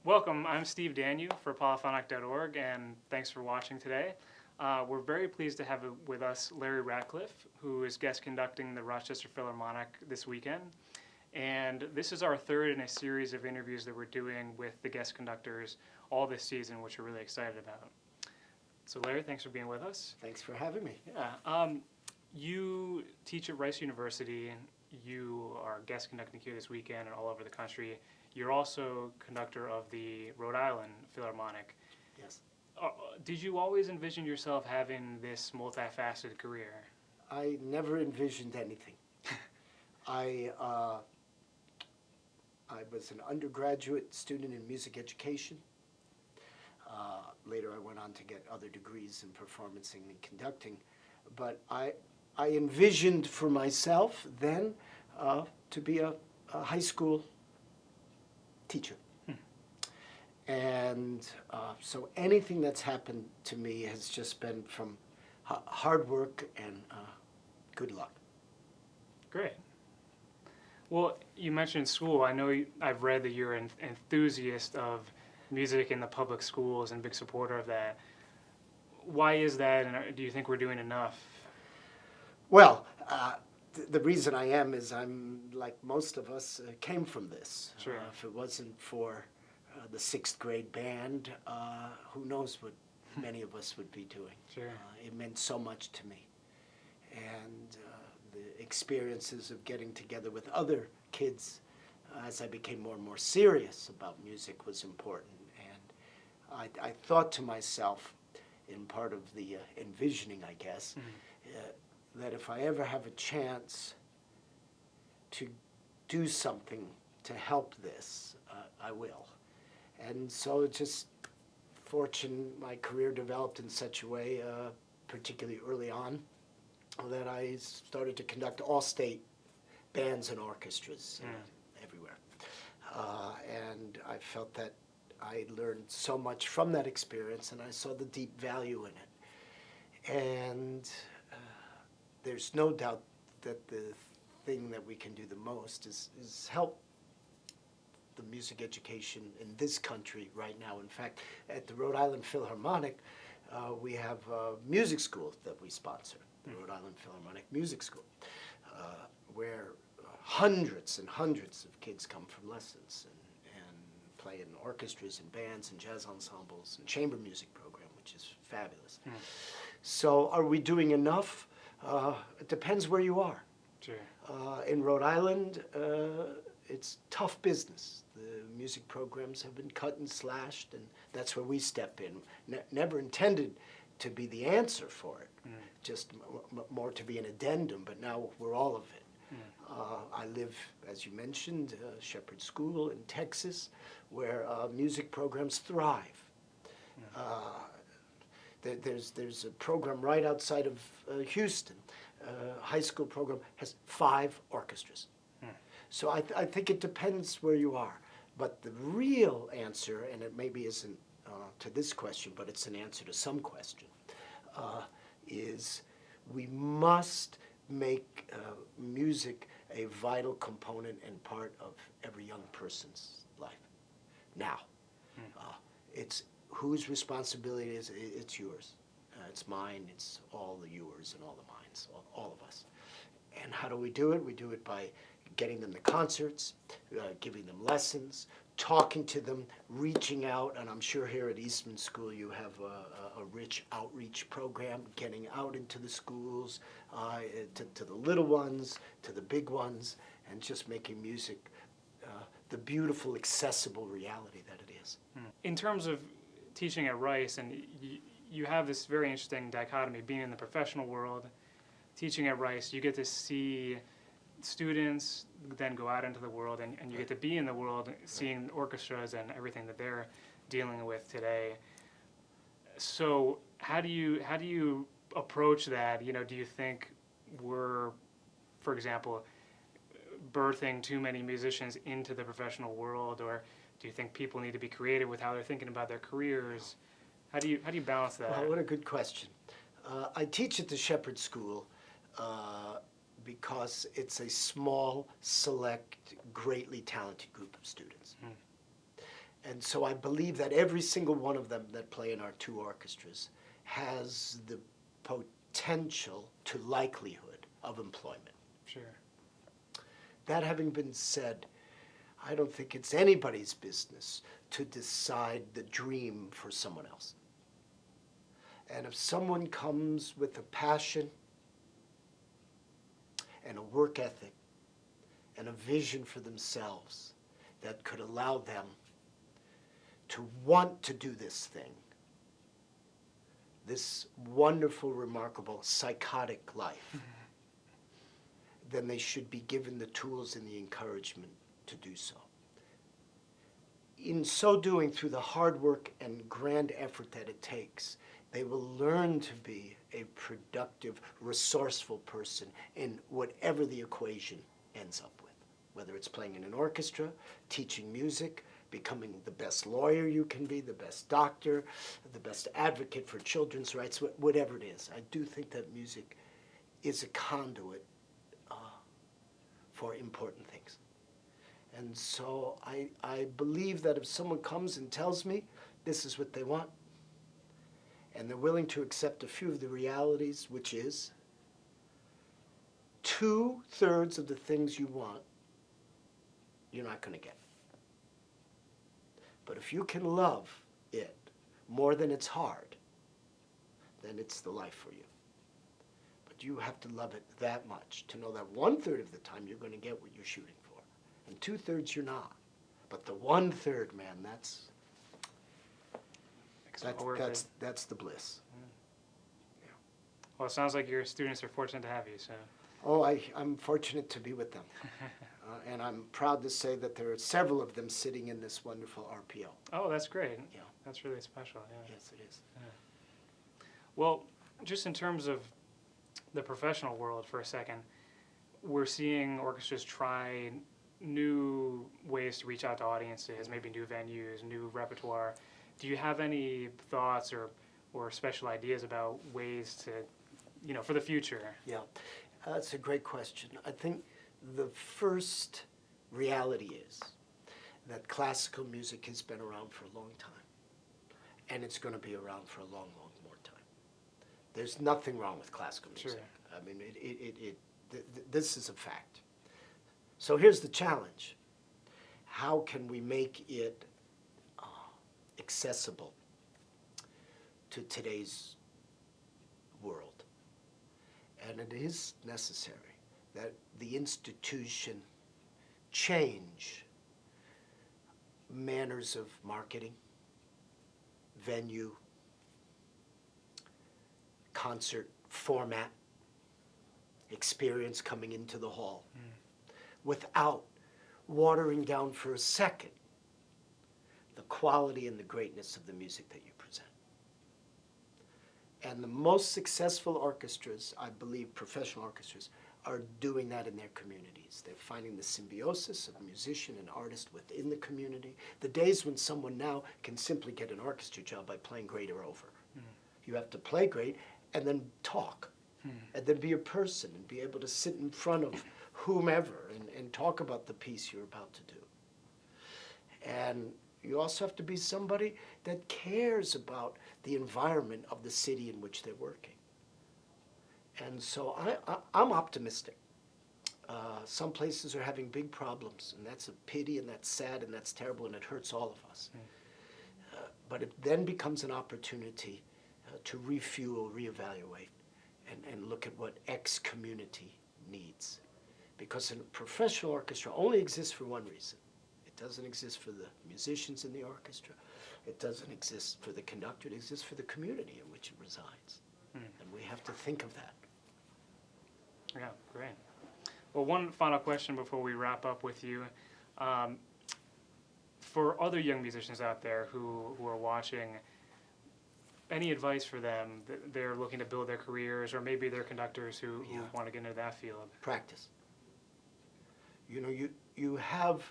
Welcome, I'm Steve Daniel for polyphonic.org, and thanks for watching today. We're very pleased to have with us Larry Rachleff, who is guest conducting the Rochester Philharmonic this weekend. And this is our third in a series of interviews that we're doing with the guest conductors all this season, which we're really excited about. So Larry, thanks for being with us. Thanks for having me. Yeah. You teach at Rice University. You are guest conducting here this weekend and all over the country. You're also conductor of the Rhode Island Philharmonic. Yes. Did you always envision yourself having this multifaceted career? I never envisioned anything. I was an undergraduate student in music education. Later I went on to get other degrees in performancing and conducting. But I envisioned for myself then to be a high school teacher. And so anything that's happened to me has just been from hard work and good luck. Great. Well, you mentioned school. I know I've read that you're an enthusiast of music in the public schools and big supporter of that. Why is that, and do you think we're doing enough? Well, the reason I am is I'm, like most of us, came from this. Sure. If it wasn't for the 6th grade band, who knows what many of us would be doing. Sure. It meant so much to me. And the experiences of getting together with other kids as I became more and more serious about music was important. And I thought to myself, in part of the envisioning, I guess, that if I ever have a chance to do something to help this, I will. And so it's just fortune my career developed in such a way, particularly early on, that I started to conduct all-state bands and orchestras everywhere. And I felt that I learned so much from that experience, and I saw the deep value in it. And there's no doubt that the thing that we can do the most is help the music education in this country right now. In fact, at the Rhode Island Philharmonic, we have a music school that we sponsor, the Rhode Island Philharmonic Music School, where hundreds and hundreds of kids come from lessons and play in orchestras and bands and jazz ensembles and chamber music program, which is fabulous. So are we doing enough? It depends where you are. Sure. In Rhode Island, it's tough business. The music programs have been cut and slashed, and that's where we step in. Never intended to be the answer for it, just more to be an addendum, but now we're all of it. I live, as you mentioned, Shepherd School in Texas, where music programs thrive. There's a program right outside of Houston. High school program has 5 orchestras. So I think it depends where you are. But the real answer, and it maybe isn't to this question, but it's an answer to some question, is we must make music a vital component and part of every young person's life. Now, it's whose responsibility is it? It's yours. It's mine. It's all the yours and all the mines, all of us. And how do we do it? We do it by getting them to concerts, giving them lessons, talking to them, reaching out. And I'm sure here at Eastman School you have a rich outreach program, getting out into the schools, to the little ones, to the big ones, and just making music the beautiful, accessible reality that it is. In terms of teaching at Rice, and you have this very interesting dichotomy, being in the professional world, teaching at Rice, you get to see students then go out into the world, and you get to be in the world, seeing orchestras and everything that they're dealing with today. So how do you approach that? You know, do you think we're, for example, birthing too many musicians into the professional world, or do you think people need to be creative with how they're thinking about their careers? How do you balance that? Well, what a good question. I teach at the Shepherd School because it's a small, select, greatly talented group of students. And so I believe that every single one of them that play in our two orchestras has the potential to likelihood of employment. Sure. That having been said, I don't think it's anybody's business to decide the dream for someone else. And if someone comes with a passion and a work ethic and a vision for themselves that could allow them to want to do this thing, this wonderful, remarkable, psychotic life, then they should be given the tools and the encouragement to do so. In so doing, through the hard work and grand effort that it takes, they will learn to be a productive, resourceful person in whatever the equation ends up with, whether it's playing in an orchestra, teaching music, becoming the best lawyer you can be, the best doctor, the best advocate for children's rights, whatever it is. I do think that music is a conduit for important things. And so I believe that if someone comes and tells me this is what they want, and they're willing to accept a few of the realities, which is 2/3 of the things you want, you're not going to get. But if you can love it more than it's hard, then it's the life for you. But you have to love it that much to know that 1/3 of the time you're going to get what you're shooting for. And 2/3 you're not. But the 1/3, man, that's the bliss. Yeah. Well, it sounds like your students are fortunate to have you, so. Oh, I'm fortunate to be with them. And I'm proud to say that there are several of them sitting in this wonderful RPO. Oh, that's great. Yeah. That's really special, yeah. Yes, it is. Yeah. Well, just in terms of the professional world for a second, we're seeing orchestras try new ways to reach out to audiences, maybe new venues, new repertoire. Do you have any thoughts or special ideas about ways to, for the future? Yeah, that's a great question. I think the first reality is that classical music has been around for a long time, and it's going to be around for a long, long more time. There's nothing wrong with classical music. Sure. I mean, this is a fact. So here's the challenge. How can we make it accessible to today's world? And it is necessary that the institution change manners of marketing, venue, concert format, experience coming into the hall, without watering down for a second the quality and the greatness of the music that you present. And the most successful orchestras, I believe professional orchestras, are doing that in their communities. They're finding the symbiosis of musician and artist within the community. The days when someone now can simply get an orchestra job by playing great are over. You have to play great and then talk, and then be a person and be able to sit in front of whomever and talk about the piece you're about to do. And you also have to be somebody that cares about the environment of the city in which they're working. And so I'm optimistic. Some places are having big problems, and that's a pity, and that's sad, and that's terrible, and it hurts all of us. But it then becomes an opportunity to refuel, reevaluate, and look at what X community needs. Because a professional orchestra only exists for one reason. It doesn't exist for the musicians in the orchestra. It doesn't exist for the conductor. It exists for the community in which it resides. And we have to think of that. Yeah, great. Well, one final question before we wrap up with you. For other young musicians out there who are watching, any advice for them? They're looking to build their careers, or maybe they're conductors who want to get into that field. Practice. You know, you have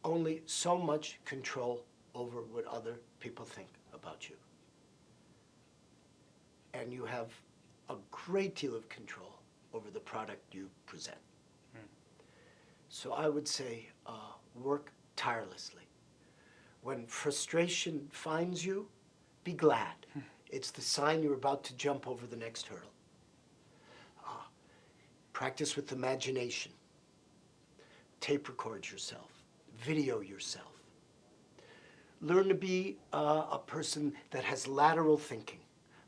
only so much control over what other people think about you. And you have a great deal of control over the product you present. So I would say work tirelessly. When frustration finds you, be glad. It's the sign you're about to jump over the next hurdle. Practice with imagination. Tape record yourself. Video yourself. Learn to be a person that has lateral thinking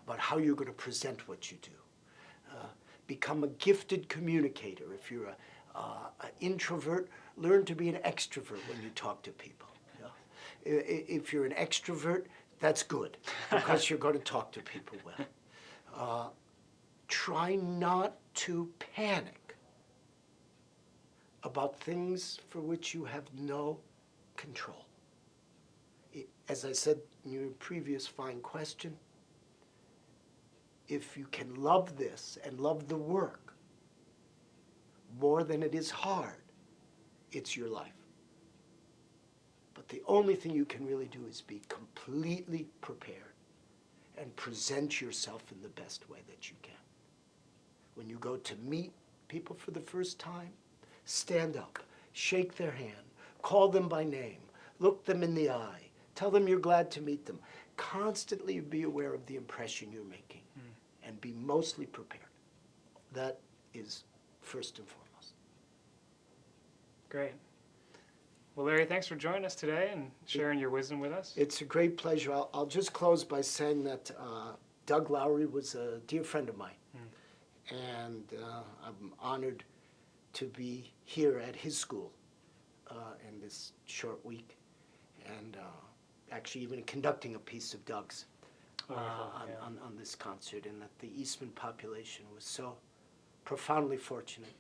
about how you're going to present what you do. Become a gifted communicator. If you're an introvert, learn to be an extrovert when you talk to people. If you're an extrovert, that's good, because you're going to talk to people well. Try not to panic about things for which you have no control. As I said in your previous fine question, if you can love this and love the work more than it is hard, it's your life. But the only thing you can really do is be completely prepared and present yourself in the best way that you can. When you go to meet people for the first time, stand up, shake their hand, call them by name, look them in the eye, tell them you're glad to meet them. Constantly be aware of the impression you're making and be mostly prepared. That is first and foremost. Great. Well, Larry, thanks for joining us today and sharing your wisdom with us. It's a great pleasure. I'll just close by saying that Doug Lowry was a dear friend of mine. And I'm honored to be here at his school in this short week. And actually even conducting a piece of Doug's on this concert, and that the Eastman population was so profoundly fortunate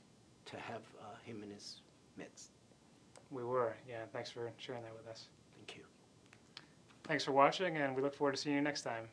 to have him in his midst. We were, yeah. Thanks for sharing that with us. Thank you. Thanks for watching, and we look forward to seeing you next time.